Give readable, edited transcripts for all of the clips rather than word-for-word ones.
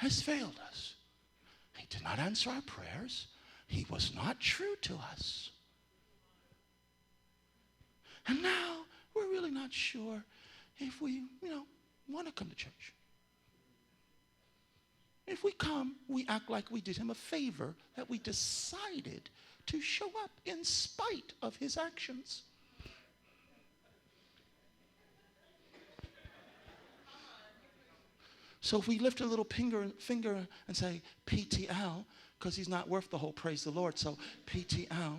has failed us. He did not answer our prayers. He was not true to us. And now we're really not sure if we, want to come to church. If we come, we act like we did him a favor, that we decided to show up in spite of his actions. So if we lift a little finger and say, PTL, because he's not worth the whole praise the Lord, so PTL.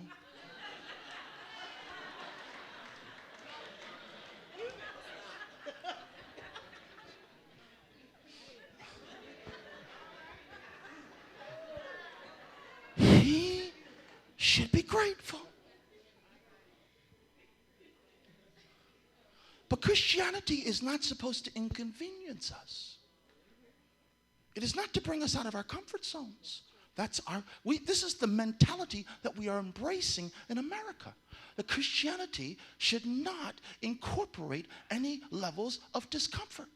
He should be grateful. But Christianity is not supposed to inconvenience us. It is not to bring us out of our comfort zones. This is the mentality that we are embracing in America. The Christianity should not incorporate any levels of discomfort.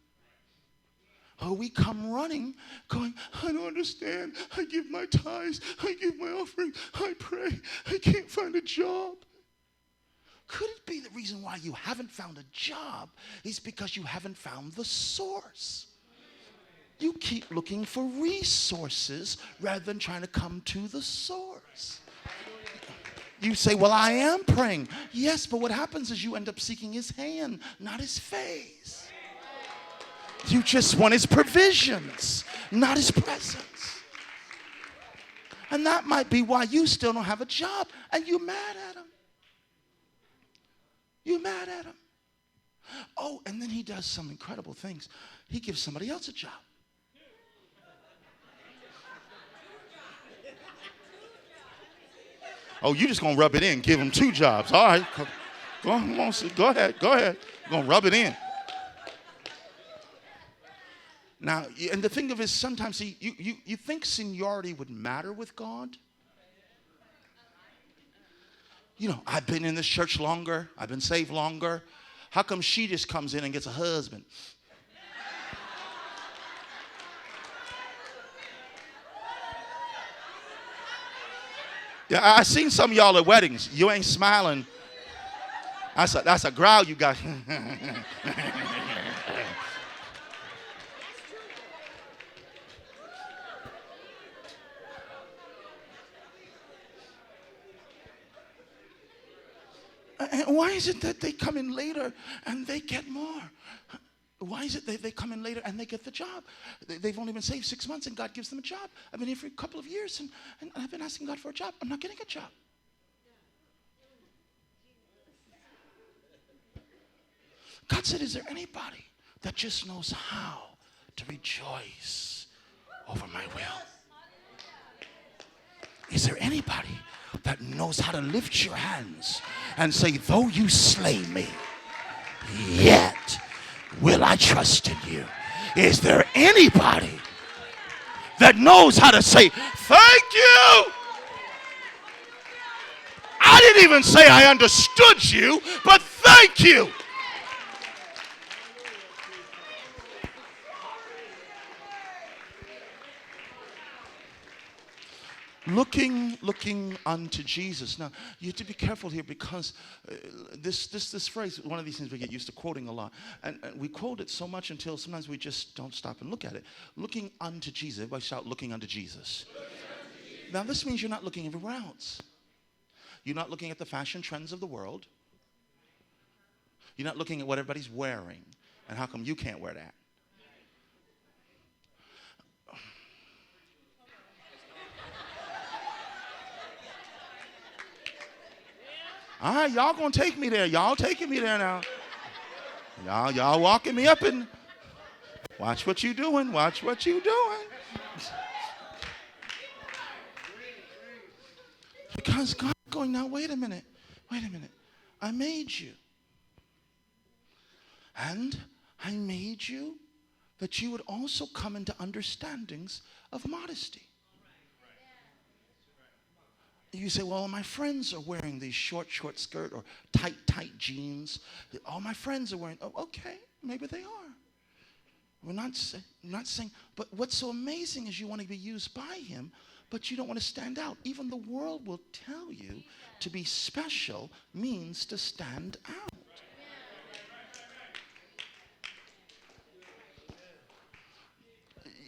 Oh, we come running, going, I don't understand. I give my tithes. I give my offering. I pray. I can't find a job. Could it be the reason why you haven't found a job is because you haven't found the source? You keep looking for resources rather than trying to come to the source. You say, well, I am praying. Yes, but what happens is you end up seeking his hand, not his face. You just want his provisions, not his presence. And that might be why you still don't have a job and you're mad at him. You're mad at him. Oh, and then he does some incredible things. He gives somebody else a job. Oh, you just going to rub it in, give him 2 jobs. All right. Go ahead. You're going to rub it in. Now, and the thing of it is sometimes you think seniority would matter with God. I've been in this church longer. I've been saved longer. How come she just comes in and gets a husband? Yeah, I seen some of y'all at weddings. You ain't smiling. That's a growl you got. And why is it that they come in later and they get more? Why is it that they come in later and they get the job? They've only been saved 6 months and God gives them a job. I've been here for a couple of years and I've been asking God for a job. I'm not getting a job. God said, is there anybody that just knows how to rejoice over my will? Is there anybody that knows how to lift your hands and say, though you slay me, yet will I trust in you? Is there anybody that knows how to say, thank you? I didn't even say I understood you, but thank you. Looking unto Jesus. Now, you have to be careful here because this phrase, one of these things we get used to quoting a lot. And we quote it so much until sometimes we just don't stop and look at it. Looking unto Jesus. Everybody shout, looking unto Jesus. Now, this means you're not looking everywhere else. You're not looking at the fashion trends of the world. You're not looking at what everybody's wearing. And how come you can't wear that? All right, y'all gonna take me there. Y'all taking me there now. Y'all walking me up and watch what you doing. Watch what you doing. Because God's going, now wait a minute. I made you. And I made you that you would also come into understandings of modesty. You say, well, my friends are wearing these short skirt or tight jeans. All my friends are wearing, oh, okay, maybe they are. not saying, but what's so amazing is you want to be used by him, but you don't want to stand out. Even the world will tell you to be special means to stand out.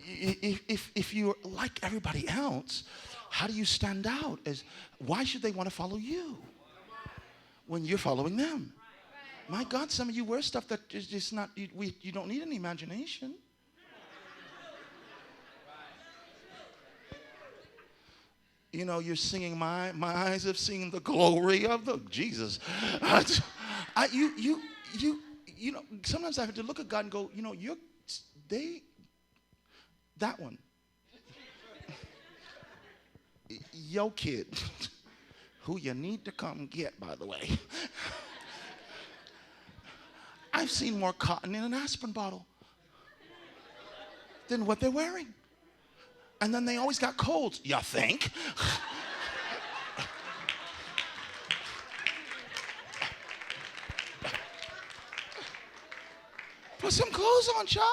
If you're like everybody else, how do you stand out? Why should they want to follow you when you're following them? My God, some of you wear stuff that is just not, you don't need any imagination. You know, you're singing, my eyes have seen the glory of the Jesus. You know, sometimes I have to look at God and go, you know, that one. Yo kid, who you need to come get, by the way. I've seen more cotton in an aspirin bottle than what they're wearing. And then they always got colds. You think? Put some clothes on, child.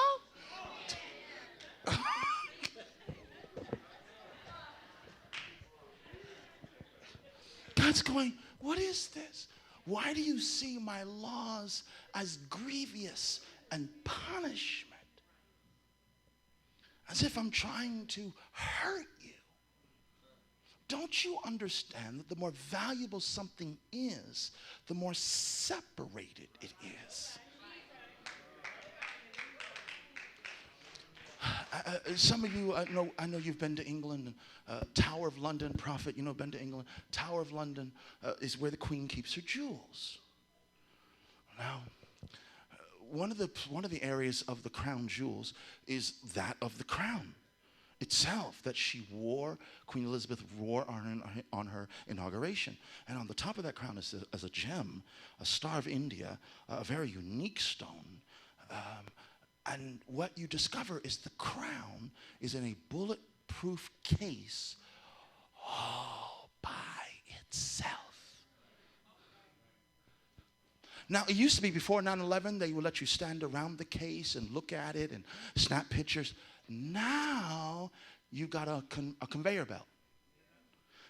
God's going, what is this? Why do you see my laws as grievous and punishment? As if I'm trying to hurt you. Don't you understand that the more valuable something is, the more separated it is? Some of you, I know you've been to England. Tower of London, Prophet, been to England. Tower of London is where the Queen keeps her jewels. Now, one of the areas of the crown jewels is that of the crown itself that she wore, Queen Elizabeth wore on her inauguration. And on the top of that crown is as a gem, a Star of India, a very unique stone. And what you discover is the crown is in a bulletproof case all by itself. Now, it used to be before 9/11, they would let you stand around the case and look at it and snap pictures. Now, you got a conveyor belt.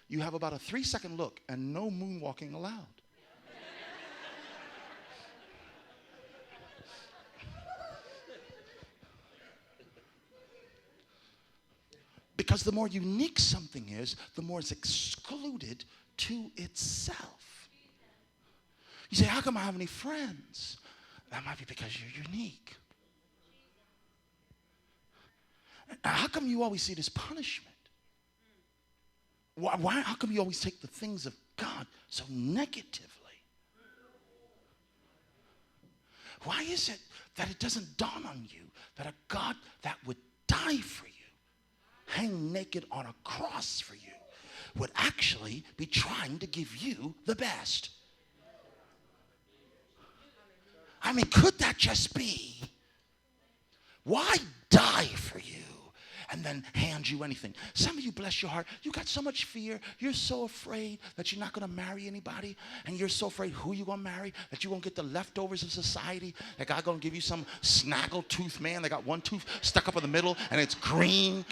You have about a 3-second look and no moonwalking allowed. Because the more unique something is, the more it's excluded to itself. You say, how come I have any friends? That might be because you're unique. How come you always see it as punishment? Why? How come you always take the things of God so negatively? Why is it that it doesn't dawn on you that a God that would die for you, hang naked on a cross for you, would actually be trying to give you the best? I mean, could that just be? Why die for you and then hand you anything? Some of you, bless your heart, you got so much fear. You're so afraid that you're not going to marry anybody, and you're so afraid who you're going to marry, that you won't get the leftovers of society, that God's going to give you some snaggle-tooth man that got one tooth stuck up in the middle and it's green.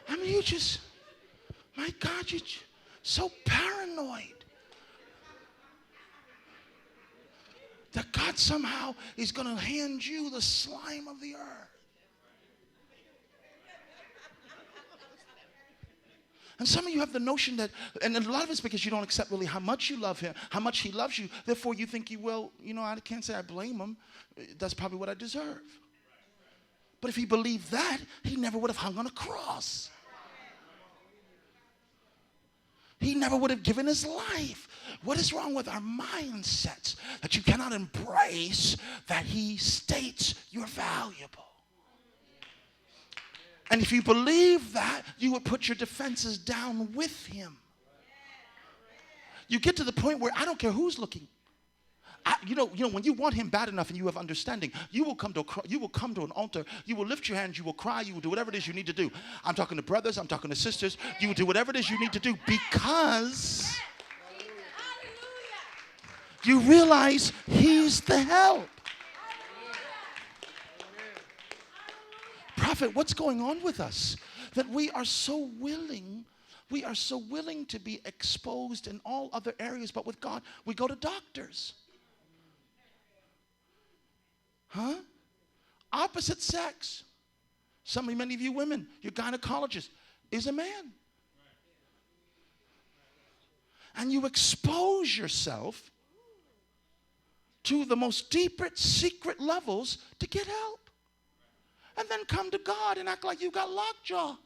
I mean, you just, my God, you're so paranoid that God somehow is going to hand you the slime of the earth. And some of you have the notion that, and a lot of it's because you don't accept really how much you love him, how much he loves you. Therefore, you think I can't say I blame him. That's probably what I deserve. But if he believed that, he never would have hung on a cross. He never would have given his life. What is wrong with our mindsets that you cannot embrace that he states you're valuable? And if you believe that, you would put your defenses down with him. You get to the point where I don't care who's looking. When you want him bad enough and you have understanding, you will come to an altar, you will lift your hands, you will cry, you will do whatever it is you need to do. I'm talking to brothers, I'm talking to sisters. You will do whatever it is you need to do because You realize he's the help. Prophet, what's going on with us? That we are so willing to be exposed in all other areas, but with God, we go to doctors. Huh? Opposite sex. Many of you women, your gynecologist is a man. And you expose yourself to the most deepest secret levels to get help. And then come to God and act like you got lockjaw.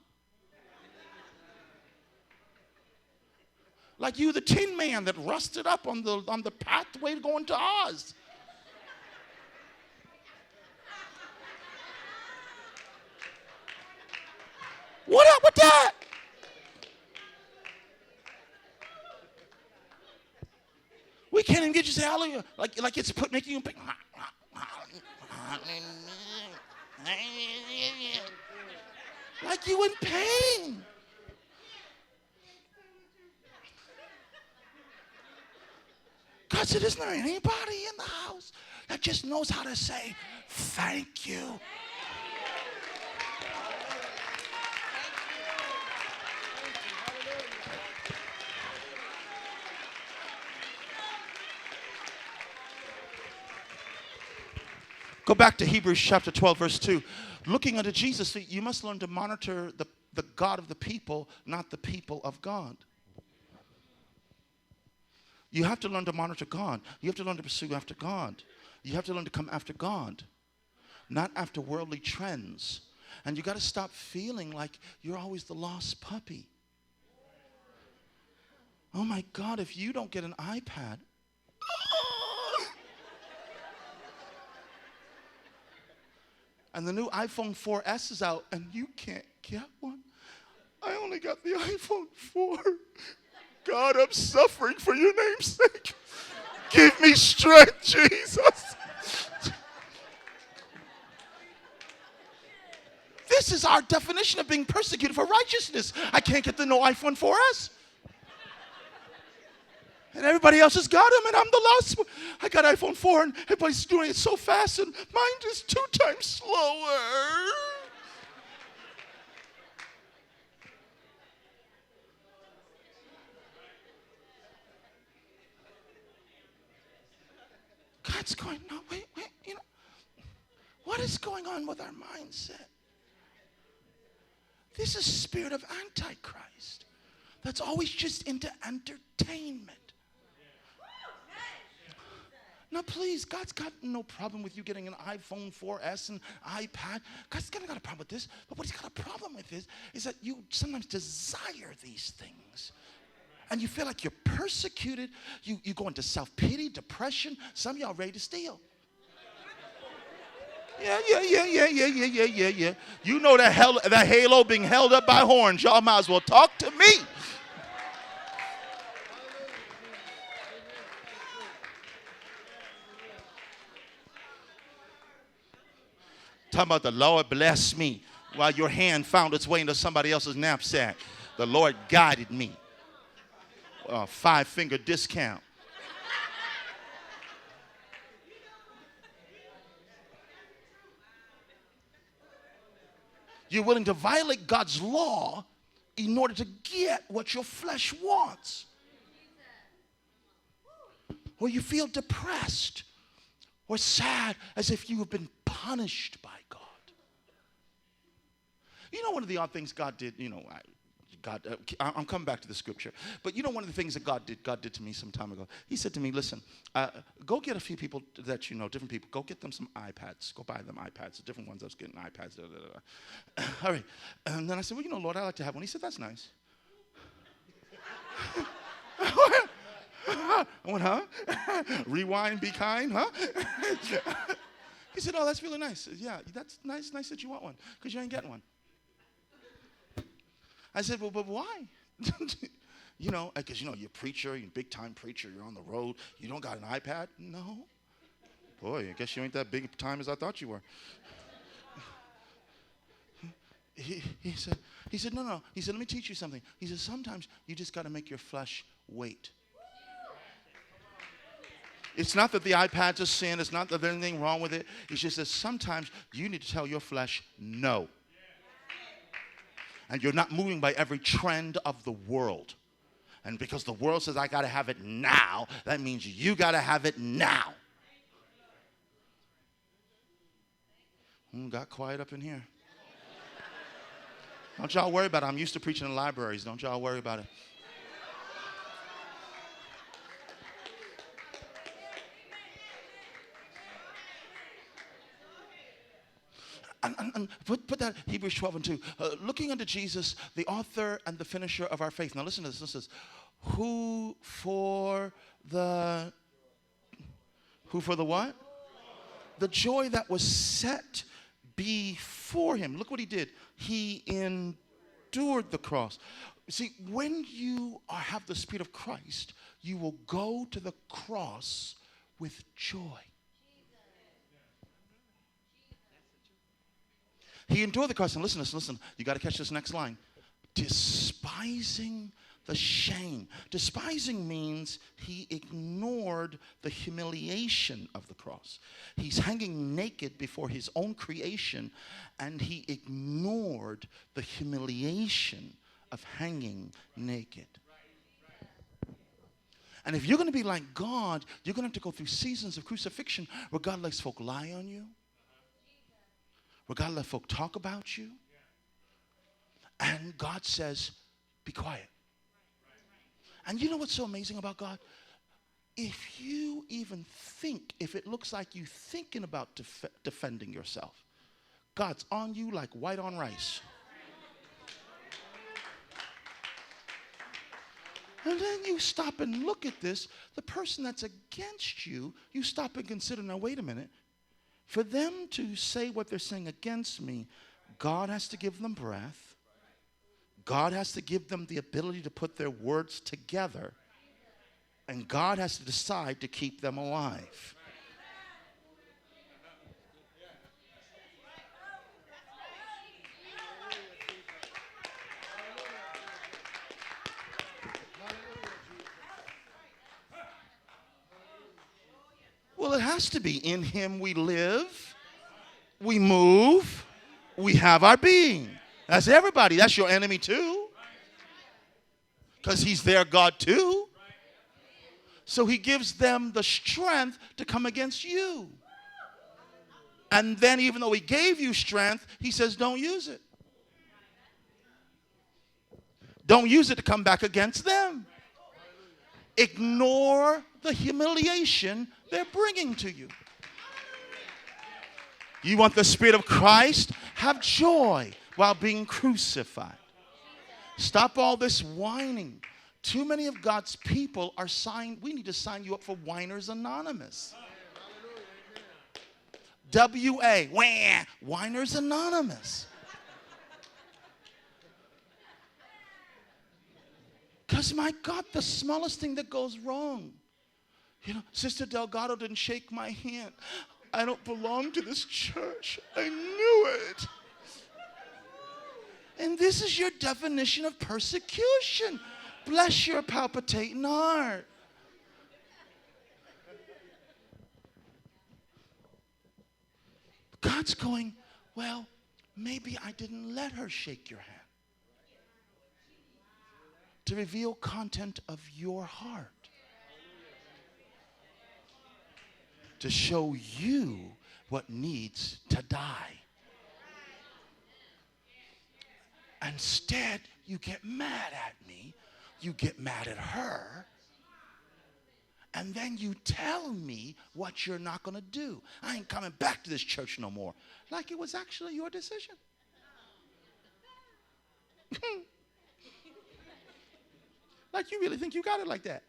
Like you the Tin Man that rusted up on the pathway going to Oz. What up with that? We can't even get you to say hallelujah. Like it's making you pick. Like you in pain. God said, isn't there anybody in the house that just knows how to say thank you? Go back to Hebrews chapter 12, verse 2. Looking unto Jesus, you must learn to monitor the God of the people, not the people of God. You have to learn to monitor God. You have to learn to pursue after God. You have to learn to come after God, not after worldly trends. And you got to stop feeling like you're always the lost puppy. Oh my God, if you don't get an iPad, and the new iPhone 4S is out, and you can't get one. I only got the iPhone 4. God, I'm suffering for your name's sake. Give me strength, Jesus. This is our definition of being persecuted for righteousness. I can't get the no iPhone 4S. And everybody else has got them, and I'm the last one. I got iPhone 4, and everybody's doing it so fast, and mine is 2 times slower. God's going, no, wait, what is going on with our mindset? This is spirit of Antichrist that's always just into entertainment. Now, please, God's got no problem with you getting an iPhone 4S and iPad. God's got a problem with this. But what he's got a problem with is that you sometimes desire these things. And you feel like you're persecuted. You go into self-pity, depression. Some of y'all ready to steal. Yeah. You know that halo being held up by horns. Y'all might as well talk to me. Talking about the Lord bless me while your hand found its way into somebody else's knapsack. The Lord guided me. 5-finger discount. You're willing to violate God's law in order to get what your flesh wants. Or you feel depressed or sad as if you have been punished by God. You know, one of the odd things God did, I'm coming back to the scripture, but you know one of the things that God did to me some time ago? He said to me, listen, go get a few people that you know, different people, go get them some iPads. Go buy them iPads, the different ones I was getting iPads. All right. And then I said, well, Lord, I'd like to have one. He said, that's nice. I went, huh? Rewind, be kind, huh? He said, oh, that's really nice. Yeah, that's nice that you want one, because you ain't getting one. I said, well, but why? Because, you're a preacher, you're a big-time preacher, you're on the road, you don't got an iPad? No. Boy, I guess you ain't that big time as I thought you were. He said, no. He said, let me teach you something. He said, sometimes you just got to make your flesh wait. It's not that the iPad's a sin. It's not that there's anything wrong with it. It's just that sometimes you need to tell your flesh no. And you're not moving by every trend of the world. And because the world says I got to have it now, that means you got to have it now. Got quiet up in here. Don't y'all worry about it. I'm used to preaching in libraries. Don't y'all worry about it. And put that Hebrews 12 and 2. Looking unto Jesus, the author and the finisher of our faith. Now listen to this. This is who for the what? The joy that was set before him. Look what he did. He endured the cross. See, when you have the Spirit of Christ, you will go to the cross with joy. He endured the cross. And listen. You got to catch this next line. Despising the shame. Despising means he ignored the humiliation of the cross. He's hanging naked before his own creation, and he ignored the humiliation of hanging naked. And if you're going to be like God, you're going to have to go through seasons of crucifixion where God lets folk lie on you, where God lets folk talk about you, and God says, be quiet. And you know what's so amazing about God? If you even think, if it looks like you thinking about defending yourself, God's on you like white on rice. And then you stop and look at this. The person that's against you, you stop and consider, now wait a minute. For them to say what they're saying against me, God has to give them breath. God has to give them the ability to put their words together. And God has to decide to keep them alive. Well, it has to be. In him we live, we move, we have our being. That's everybody. That's your enemy too. Because he's their God too. So he gives them the strength to come against you. And then even though he gave you strength, he says don't use it. Don't use it to come back against them. Ignore the humiliation they're bringing to you. You want the Spirit of Christ? Have joy while being crucified. Stop all this whining. Too many of God's people are signed. We need to sign you up for Whiners Anonymous. W-A, wah, Whiners Anonymous. Because my God, the smallest thing that goes wrong. You know, Sister Delgado didn't shake my hand. I don't belong to this church. I knew it. And this is your definition of persecution. Bless your palpitating heart. God's going, well, maybe I didn't let her shake your hand. To reveal content of your heart. To show you what needs to die. Instead, you get mad at me. You get mad at her. And then you tell me what you're not going to do. I ain't coming back to this church no more. Like it was actually your decision. Like you really think you got it like that.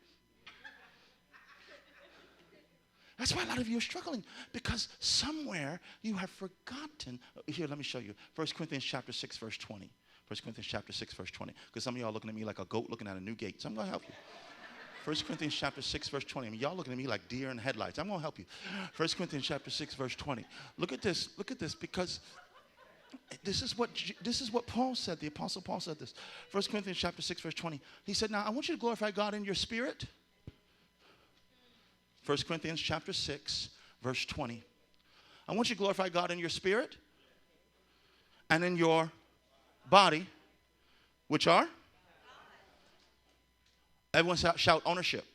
That's why a lot of you are struggling, because somewhere you have forgotten. Here, let me show you. 1 Corinthians chapter 6, verse 20. 1 Corinthians chapter 6, verse 20. Because some of y'all are looking at me like a goat looking at a new gate. So I'm going to help you. 1 Corinthians chapter 6, verse 20. I mean, y'all looking at me like deer in headlights. I'm going to help you. 1 Corinthians chapter 6, verse 20. Look at this. Look at this, because this is what Paul said. The Apostle Paul said this. 1 Corinthians chapter 6, verse 20. He said, now, I want you to glorify God in your spirit. 1 Corinthians chapter 6, verse 20. I want you to glorify God in your spirit and in your body, which are? Everyone shout ownership.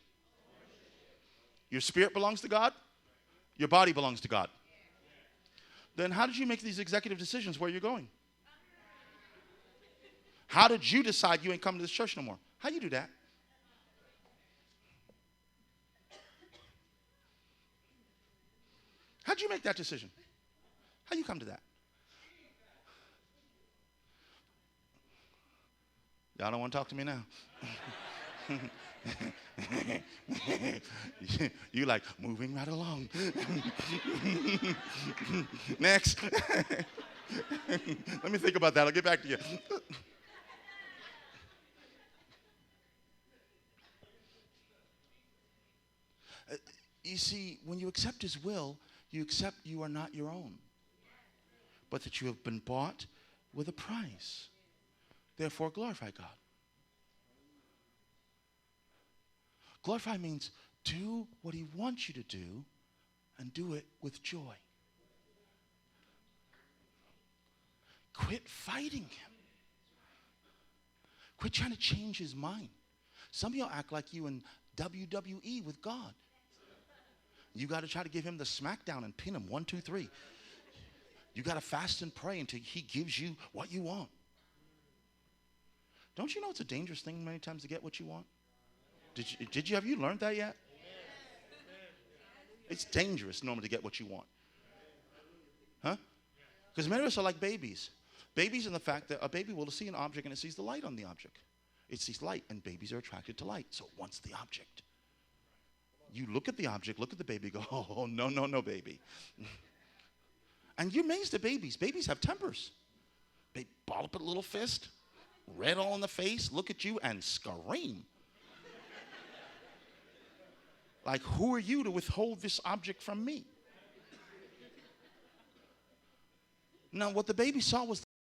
Your spirit belongs to God. Your body belongs to God. Then how did you make these executive decisions where you're going? How did you decide you ain't coming to this church no more? How you do that? How'd you make that decision? How you come to that? Y'all don't want to talk to me now. You like moving right along. Next. Let me think about that. I'll get back to you. You see, when you accept his will, you accept you are not your own, but that you have been bought with a price. Therefore, glorify God. Glorify means do what he wants you to do and do it with joy. Quit fighting him. Quit trying to change his mind. Some of y'all act like you in WWE with God. You got to try to give him the smackdown and pin him 1, 2, 3. You got to fast and pray until he gives you what you want. Don't you know it's a dangerous thing many times to get what you want? Have you learned that yet? It's dangerous normally to get what you want. Huh? Because many of us are like babies. Babies in the fact that a baby will see an object and it sees the light on the object. It sees light, and babies are attracted to light, so it wants the object. You look at the object, look at the baby, go, oh, no, no, no, baby. And you're amazed at babies. Babies have tempers. They ball up a little fist, red all in the face, look at you, and scream. Like, who are you to withhold this object from me? Now, what the baby saw was